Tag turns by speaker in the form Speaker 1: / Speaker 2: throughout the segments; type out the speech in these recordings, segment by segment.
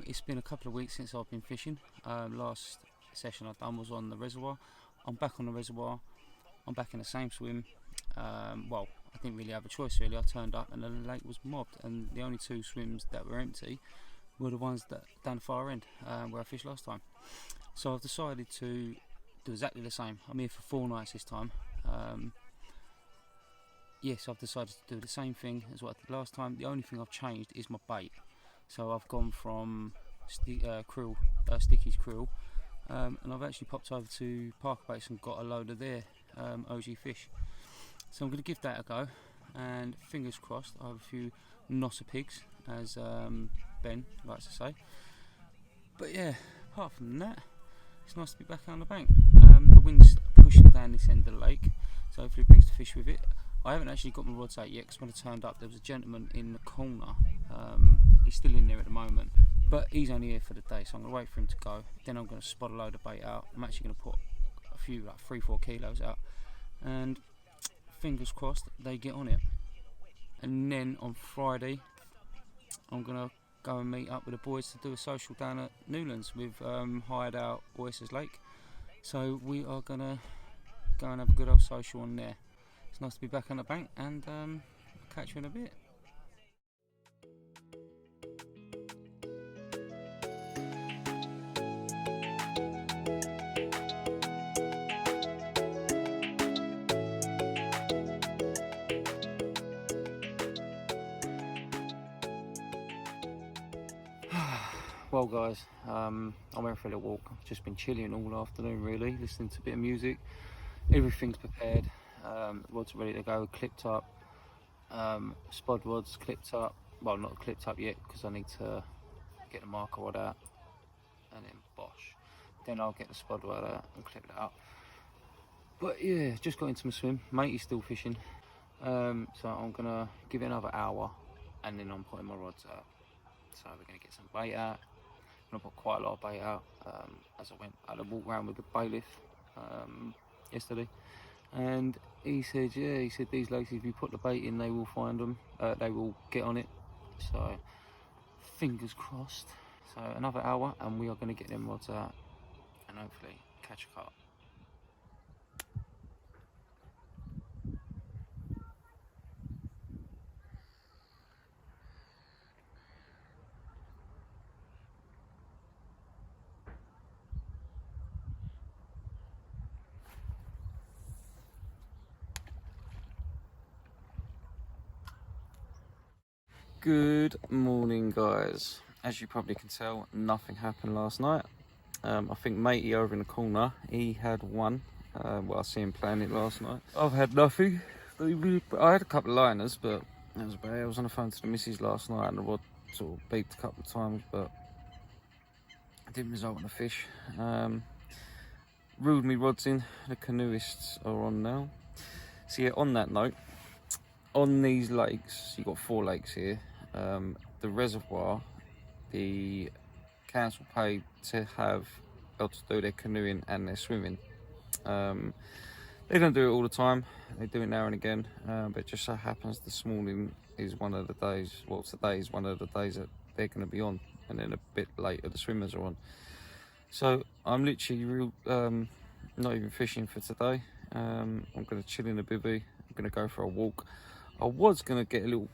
Speaker 1: It's been a couple of weeks since I've been fishing. Last session I've done was on the reservoir. I'm back on the reservoir. I'm back in the same swim. Well, I didn't really have a choice really. I turned up and the lake was mobbed, and the only two swims that were empty were the ones that down the far end where I fished last time. So I've decided to do exactly the same. I'm here for 4 nights this time. Yes, I've decided to do the same thing as what I did last time. The only thing I've changed is my bait. So I've gone from Sticky's krill, and I've actually popped over to Parker Baits and got a load of their OG fish. So I'm going to give that a go, and fingers crossed I have a few nosser pigs, as Ben likes to say. But yeah, apart from that, it's nice to be back on the bank. The wind's pushing down this end of the lake, so hopefully it brings the fish with it. I haven't actually got my rods out yet, because when I turned up there was a gentleman in the corner. He's still in there at the moment, but he's only here for the day, so I'm going to wait for him to go. Then I'm going to spot a load of bait out. I'm actually going to put a few, like 3-4 kilos out, and fingers crossed they get on it. And then on Friday I'm going to go and meet up with the boys to do a social down at Newlands. We've hired out Oysters Lake, so we are going to go and have a good old social on there. It's nice to be back on the bank, and I'll catch you in a bit. Well guys, I went for a little walk. I've just been chilling all afternoon really, listening to a bit of music. Everything's prepared, rods are ready to go, clipped up, spod rods clipped up. Well, not clipped up yet because I need to get the marker rod out, and then bosh. Then I'll get the spod rod out and clip it up. But yeah, just got into my swim. Matey's still fishing, so I'm gonna give it another hour and then I'm putting my rods out. So we're gonna get some bait out. I put quite a lot of bait out as I had a walk around with the bailiff yesterday, and he said these lakes, if you put the bait in, they will find them, they will get on it. So fingers crossed. So another hour and we are going to get them rods out and hopefully catch a carp. Good morning guys. As you probably can tell, nothing happened last night. I think Matey over in the corner, he had one. Well, I see him playing it last night. I've had nothing. I had a couple of liners, but that was about it. I was on the phone to the missus last night and the rod sort of beeped a couple of times, but it didn't result in a fish. Reeled me rods in. The canoeists are on now. So yeah, on that note, on these lakes, you've got 4 lakes here. The reservoir, the council paid to have able to do their canoeing and their swimming. They don't do it all the time, they do it now and again, but it just so happens this morning is one of the days, well, today is one of the days that they're going to be on, and then a bit later the swimmers are on. So I'm literally not even fishing for today. I'm going to chill in the bivvy. I'm going to go for a walk. I was going to get a little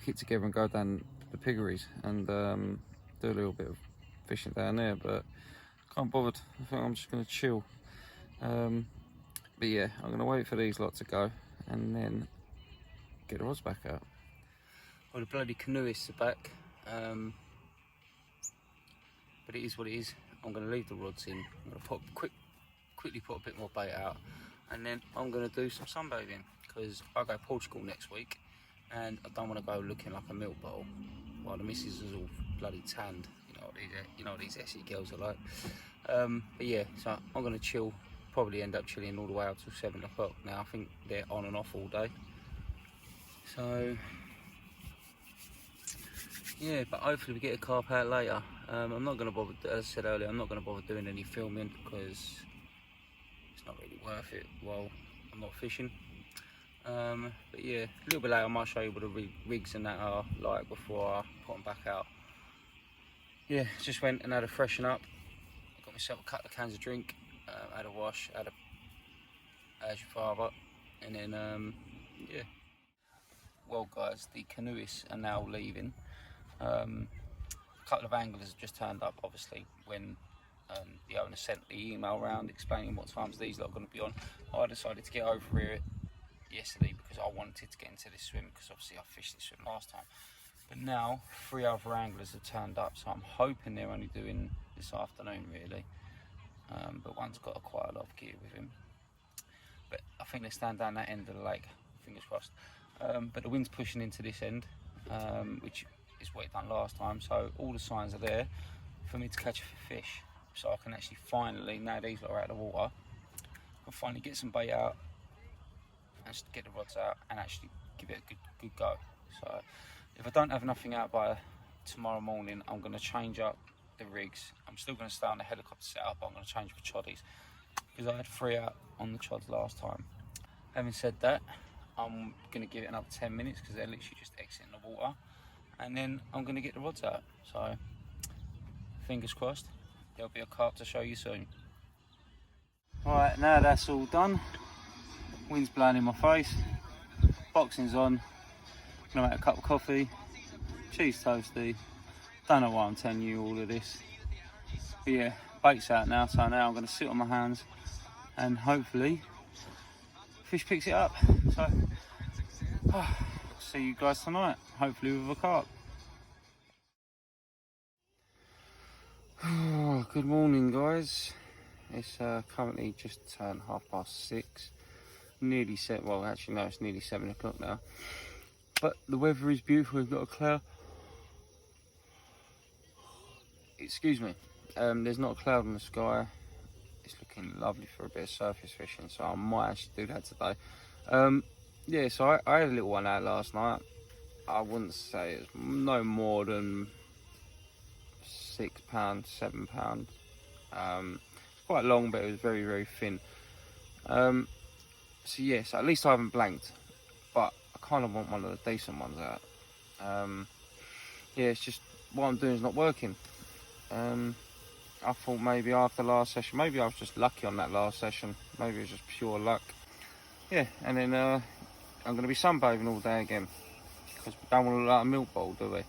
Speaker 1: kit together and go down the piggeries and do a little bit of fishing down there, but can't bother. I think I'm just going to chill. But yeah, I'm going to wait for these lot to go and then get the rods back out. Well, the bloody canoeists are back, but it is what it is. I'm going to leave the rods in. I'm going to quickly put a bit more bait out, and then I'm going to do some sunbathing because I go to Portugal next week and I don't want to go looking like a milk bottle while the missus is all bloody tanned. You know what these Essie girls are like. But yeah, so I'm going to chill, probably end up chilling all the way up till 7 o'clock. Now I think they're on and off all day. So yeah, but hopefully we get a carp out later. I'm not going to bother, as I said earlier, I'm not going to bother doing any filming because it's not really worth it while I'm not fishing. But yeah, a little bit later I might show you what the rigs and that are like before I put them back out. yeah, just went and had a freshen up. Got myself a couple of cans of drink, had a wash, had a as your father, and then yeah. Well, guys, the canoeists are now leaving. A couple of anglers have just turned up, obviously, when the owner sent the email round explaining what times these lot are going to be on. I decided to get over here yesterday because I wanted to get into this swim, because obviously I fished this swim last time. But now 3 other anglers have turned up, so I'm hoping they're only doing this afternoon really. But one's got quite a lot of gear with him. But I think they stand down that end of the lake, fingers crossed. But the wind's pushing into this end, which is what it done last time, so all the signs are there for me to catch a fish. So I can actually finally, now these lot are out of the water, I can finally get some bait out and just get the rods out and actually give it a good go. So if I don't have nothing out by tomorrow morning, I'm going to change up the rigs. I'm still going to stay on the helicopter setup, but I'm going to change for choddies, because I had 3 out on the chods last time. Having said that, I'm going to give it another 10 minutes because they're literally just exiting the water, and then I'm going to get the rods out. So fingers crossed, there'll be a carp to show you soon. Alright, now that's all done. Wind's blowing in my face, boxing's on, gonna make a cup of coffee, cheese toasty. Don't know why I'm telling you all of this, but yeah, bait's out now, so now I'm gonna sit on my hands and hopefully fish picks it up. So see you guys tonight, hopefully with a carp. Good morning, guys. It's currently just turned 6:30. Nearly set. Well, actually no, it's nearly 7 o'clock now. But the weather is beautiful. We've got a cloud. Excuse me. There's not a cloud in the sky. It's looking lovely for a bit of surface fishing, so I might actually do that today. Yeah, so I had a little one out last night. I wouldn't say it's no more than £6, £7. Quite long, but it was very thin. So yes, at least I haven't blanked, but I kind of want one of the decent ones out. Yeah, it's just what I'm doing is not working. I thought maybe after last session, maybe I was just lucky on that last session. Maybe it was just pure luck. Yeah, and then I'm going to be sunbathing all day again, because we don't want to look like a milk bowl, do we?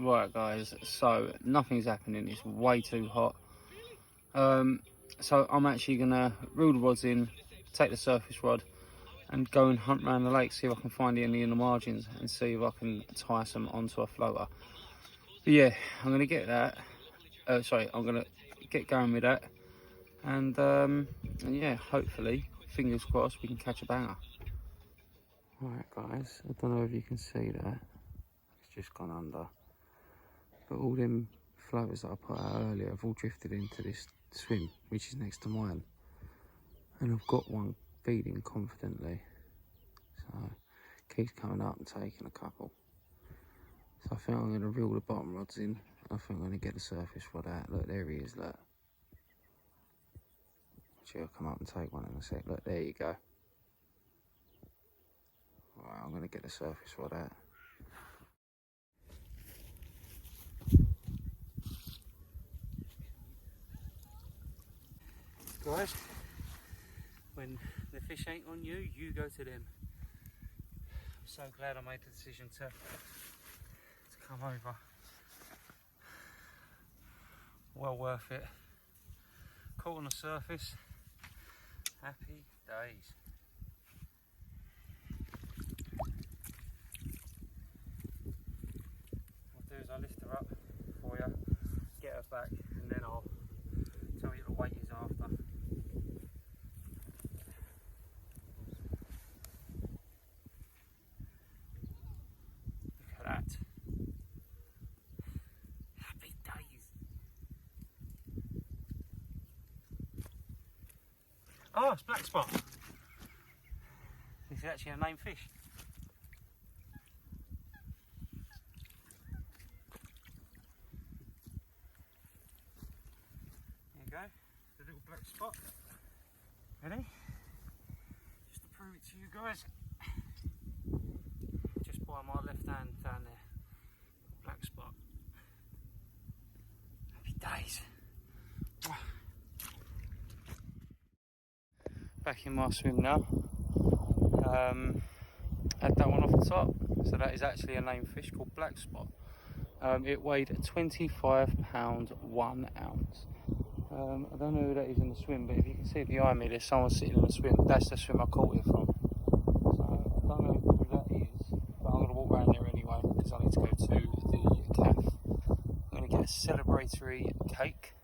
Speaker 1: Right guys, so nothing's happening, it's way too hot. So I'm actually gonna reel the rods in, take the surface rod and go and hunt around the lake, see if I can find any in the margins and see if I can tie some onto a floater. But yeah, I'm gonna get that, I'm gonna get going with that, and yeah, hopefully, fingers crossed, we can catch a banger. Alright guys, I don't know if you can see that, it's just gone under. But all them floaters that I put out earlier have all drifted into this swim, which is next to mine. And I've got one feeding confidently. So it keeps coming up and taking a couple. So I think I'm going to reel the bottom rods in. I think I'm going to get the surface rod out. Look, there he is, look. Actually, I'll come up and take one in a sec. Look, there you go. Alright, I'm going to get the surface rod out. Guys, when the fish ain't on you, you go to them. I'm so glad I made the decision to come over. Well worth it. Caught on the surface. Happy days. What I'll do is I'll lift her up for you, get her back, and then Oh, it's black spot. This is actually a named fish. There you go, the little black spot. Ready? Just to prove it to you guys. Just by my left hand down there. Black spot. Happy days. Back in my swim now. Had that one off the top. So that is actually a named fish called black spot. It weighed 25 pounds 1 ounce. I don't know who that is in the swim, but if you can see behind me, there's someone sitting in the swim. That's the swim I caught it from. So I don't know who that is, but I'm going to walk around there anyway because I need to go to the cafe. I'm going to get a celebratory cake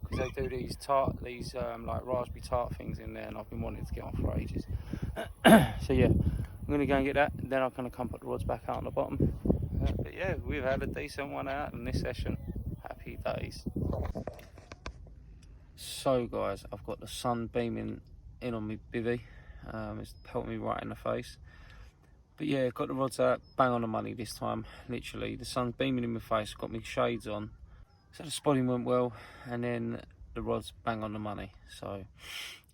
Speaker 1: because they do these tart, like raspberry tart things in there, and I've been wanting to get on for ages. So yeah, I'm going to go and get that, and then I'm going to come put the rods back out on the bottom. But yeah, we've had a decent one out in this session. Happy days. So guys, I've got the sun beaming in on me bivvy. It's pelting me right in the face. But yeah, got the rods out, bang on the money this time. Literally, the sun's beaming in my face, got me shades on. So the spotting went well, and then the rods bang on the money. So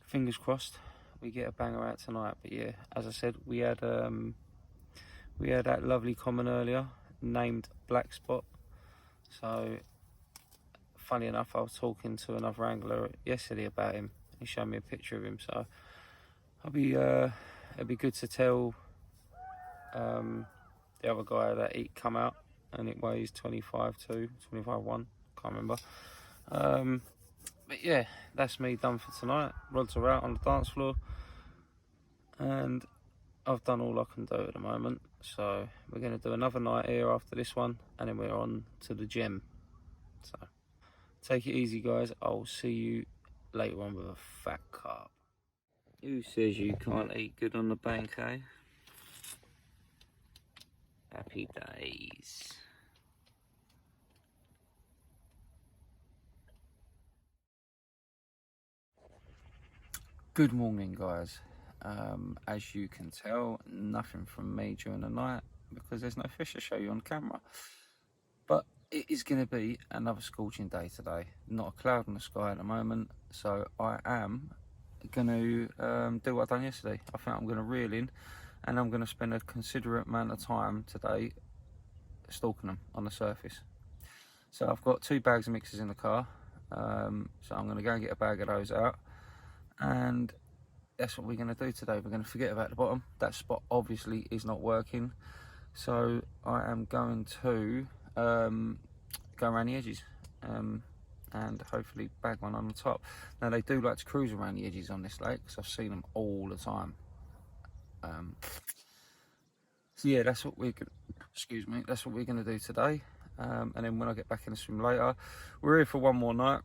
Speaker 1: fingers crossed we get a banger out tonight. But yeah, as I said, we had that lovely common earlier named Black Spot. So funny enough, I was talking to another angler yesterday about him. He showed me a picture of him, so it'd be good to tell the other guy that he come out and it weighs 25.2, 25.1, can't remember. But yeah, that's me done for tonight. Rods are out on the dance floor, and I've done all I can do at the moment. So we're going to do another night here after this one, and then we're on to the gym. So take it easy, guys. I'll see you later on with a fat carp. Who says you can't eat good on the bank, eh? Happy days. Good morning, guys. As you can tell, nothing from me during the night because there's no fish to show you on camera. But it is going to be another scorching day today. Not a cloud in the sky at the moment, so I am going to do what I've done yesterday. I think I'm going to reel in, and I'm going to spend a considerate amount of time today stalking them on the surface. So I've got 2 bags of mixers in the car, so I'm going to go and get a bag of those out, and that's what we're going to do today. We're going to forget about the bottom. That spot obviously is not working, so I am going to go around the edges and hopefully bag one on the top. Now they do like to cruise around the edges on this lake because I've seen them all the time. So yeah, that's what we're that's what we're going to do today, and then when I get back in the swim later, we're here for one more night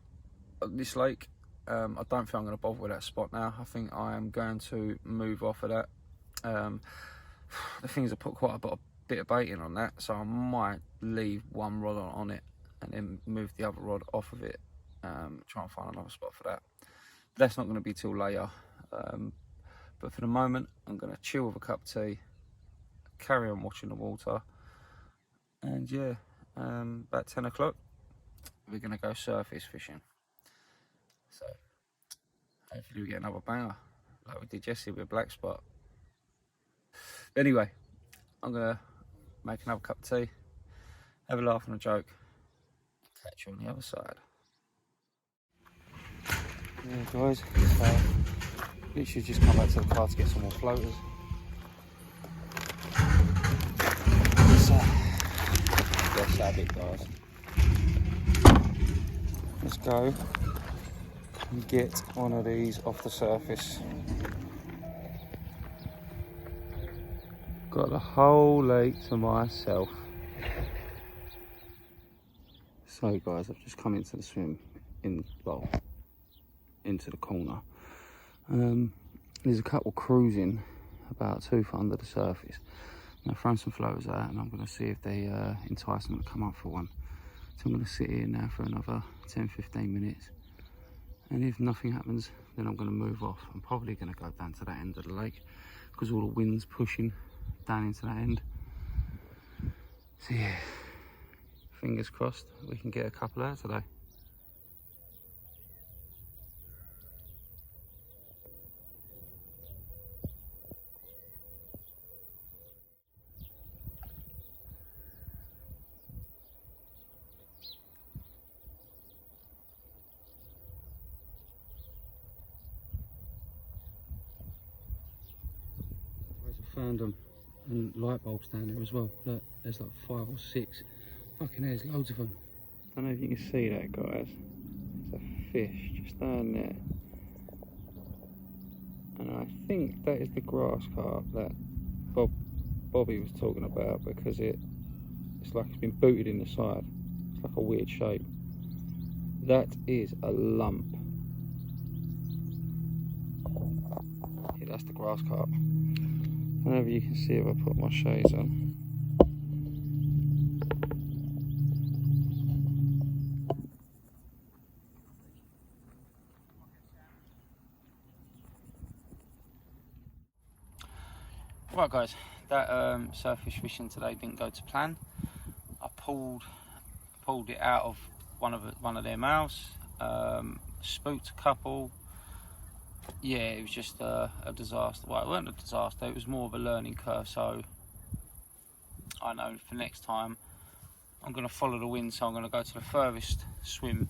Speaker 1: at this lake. I don't think I'm going to bother with that spot now. I think I am going to move off of that. The thing is, I put quite a bit of bait in on that, so I might leave one rod on it and then move the other rod off of it, try and find another spot for that. That's not going to be till later, but for the moment I'm going to chill with a cup of tea, carry on watching the water, and yeah, about 10 o'clock we're going to go surface fishing. So hopefully we get another banger like we did yesterday with Black Spot. Anyway, I'm going to make another cup of tea, have a laugh and a joke, catch you on the other side. Yeah guys, so literally just come back to the car to get some more floaters. So let's have it, guys. Let's go and get one of these off the surface. Got the whole lake to myself. So guys, I've just come into the swim into the corner. There's a couple cruising about 2 foot under the surface. I'm gonna throw some floaters out and I'm gonna see if they entice them to come up for one. So I'm gonna sit here now for another 10-15 minutes And if nothing happens, then I'm going to move off. I'm probably going to go down to that end of the lake because all the wind's pushing down into that end. So yeah, fingers crossed we can get a couple out today. Found them, and light bulbs down there as well. Look, there's like 5 or 6. Fucking hell, there's loads of them. I don't know if you can see that, guys. There's a fish just down there, and I think that is the grass carp that Bobby was talking about, because it's like it's been booted in the side. It's like a weird shape. That is a lump. Yeah, that's the grass carp. I don't know if you can see if I put my shades on. Right guys, that surface fishing today didn't go to plan. I pulled it out of one of their mouths, spooked a couple. Yeah, it was just a disaster. Well, it wasn't a disaster, it was more of a learning curve. So I know for next time I'm going to follow the wind, so I'm going to go to the furthest swim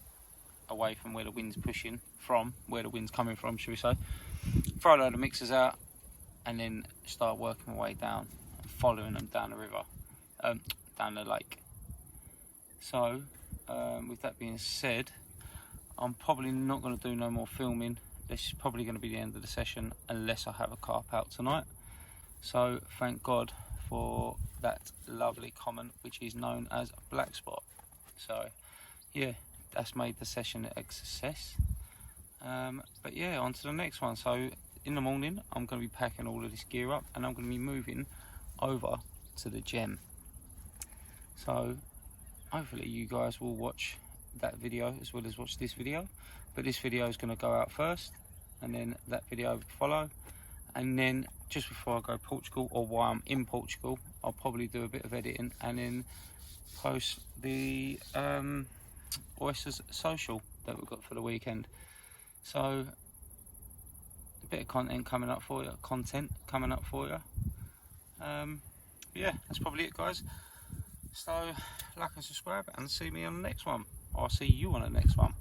Speaker 1: away from where the wind's pushing from, where the wind's coming from, should we say. Throw a load of mixers out and then start working my way down and following them down the river, down the lake. So with that being said, I'm probably not going to do no more filming. This is probably going to be the end of the session unless I have a carp out tonight. So thank God for that lovely comment, which is known as a black spot. So yeah, that's made the session a success. But yeah, on to the next one. So in the morning I'm going to be packing all of this gear up and I'm going to be moving over to the gem. So hopefully you guys will watch that video as well as watch this video, but this video is going to go out first and then that video will follow, and then just before I go Portugal, or while I'm in Portugal, I'll probably do a bit of editing and then post the Oysters social that we've got for the weekend. So a bit of content coming up for you, yeah, that's probably it guys. So like and subscribe and see me on the next one. I'll see you on the next one.